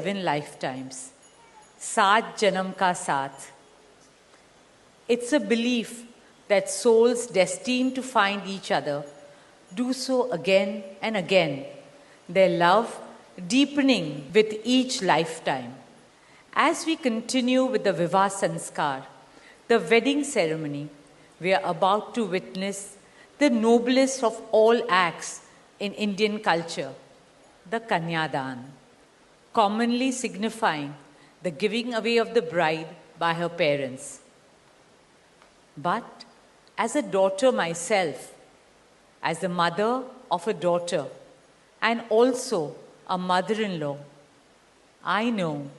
7 lifetimes. Saat Janam Ka Saath. It's a belief that souls destined to find each other do so again and again, their love deepening with each lifetime. As we continue with the Vivah Sanskar, the wedding ceremony, we are about to witness the noblest of all acts in Indian culture, the Kanyadan, commonly signifying the giving away of the bride by her parents. But as a daughter myself, as the mother of a daughter, and also a mother-in-law, I know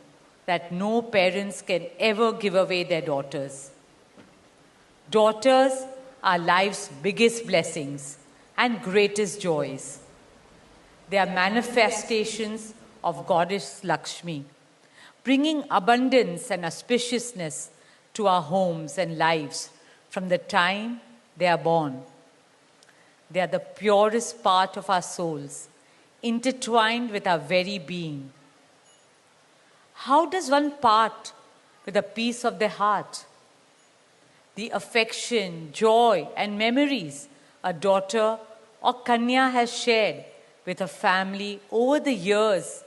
that no parents can ever give away their daughters. Daughters are life's biggest blessings and greatest joys. They are manifestations of Goddess Lakshmi, bringing abundance and auspiciousness to our homes and lives from the time they are born. They are the purest part of our souls, intertwined with our very being. How does one part with a piece of their heart? The affection, joy, and memories a daughter or Kanya has shared with her family over the years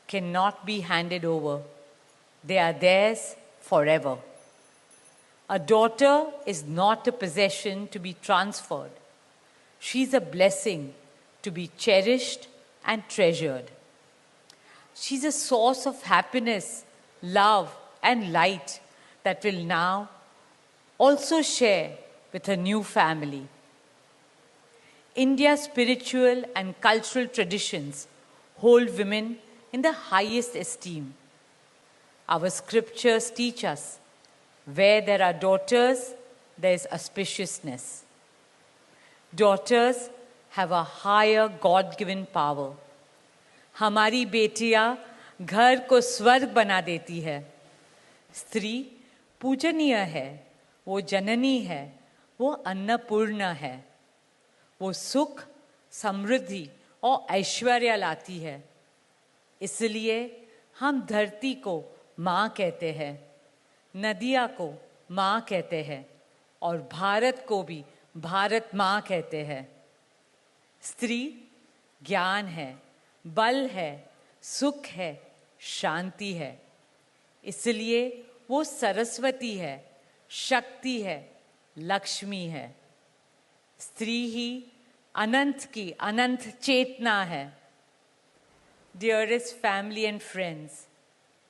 cannot be handed over. They are theirs forever. A daughter is not a possession to be transferred. She is a blessing to be cherished and treasured. She's a source of happiness, love, and light that will now also share with her new family. India's spiritual and cultural traditions hold women in the highest esteem. Our scriptures teach us, where there are daughters, there is auspiciousness. Daughters have a higher God-given power. हमारी बेटियां घर को स्वर्ग बना देती है. स्त्री पूजनीय है, वो जननी है, वो अन्नपूर्णा है. वो सुख, समृद्धि और ऐश्वर्य लाती है. इसलिए हम धरती को माँ कहते हैं, नदियाँ को माँ कहते हैं और भारत को भी भारत माँ कहते हैं. स्त्री ज्ञान है, बल है, सुख है, शांति है. इसलिए वो सरस्वती है, शक्ति है, लक्ष्मी है. स्त्री ही अनंत की अनंत चेतना है. Dearest family and friends,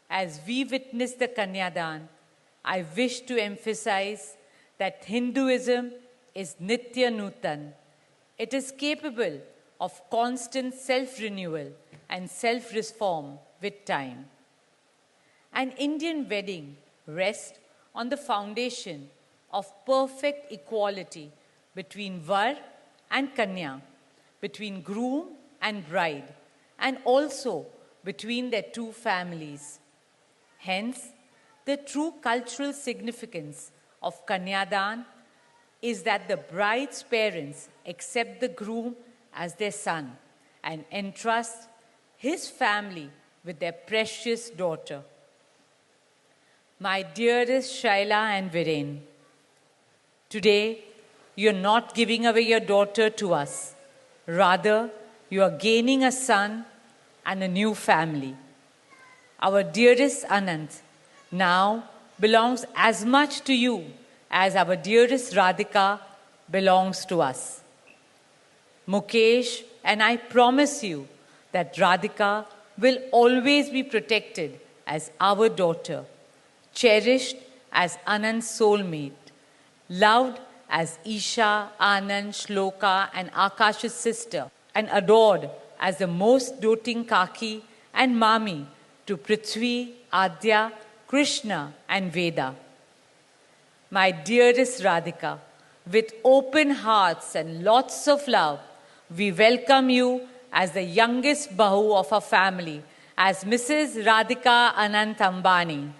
as we witness the Kanyadan, I wish to emphasize that Hinduism is Nitya Nutan. It is capable of constant self-renewal and self-reform with time. An Indian wedding rests on the foundation of perfect equality between Var and Kanya, between groom and bride, and also between their two families. Hence, the true cultural significance of Kanyadan is that the bride's parents accept the groom as their son and entrust his family with their precious daughter. My dearest Shaila and Viren, today you're not giving away your daughter to us. Rather, you are gaining a son and a new family. Our dearest Anant now belongs as much to you as our dearest Radhika belongs to us. Mukesh and I promise you that Radhika will always be protected as our daughter, cherished as Anand's soulmate, loved as Isha, Anand, Shloka and Akash's sister, and adored as the most doting Kaki and Mami to Prithvi, Adya, Krishna and Veda. My dearest Radhika, with open hearts and lots of love, we welcome you as the youngest Bahu of our family, as Mrs. Radhika Anant Ambani.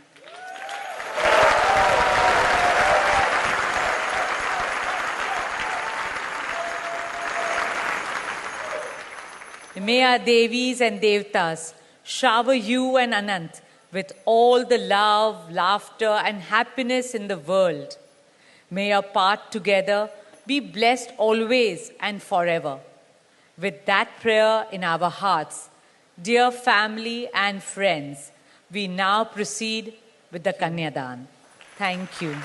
May our Devis and Devtas shower you and Anant with all the love, laughter, and happiness in the world. May your path together be blessed always and forever. With that prayer in our hearts, dear family and friends, we now proceed with the Kanyadan. Thank you.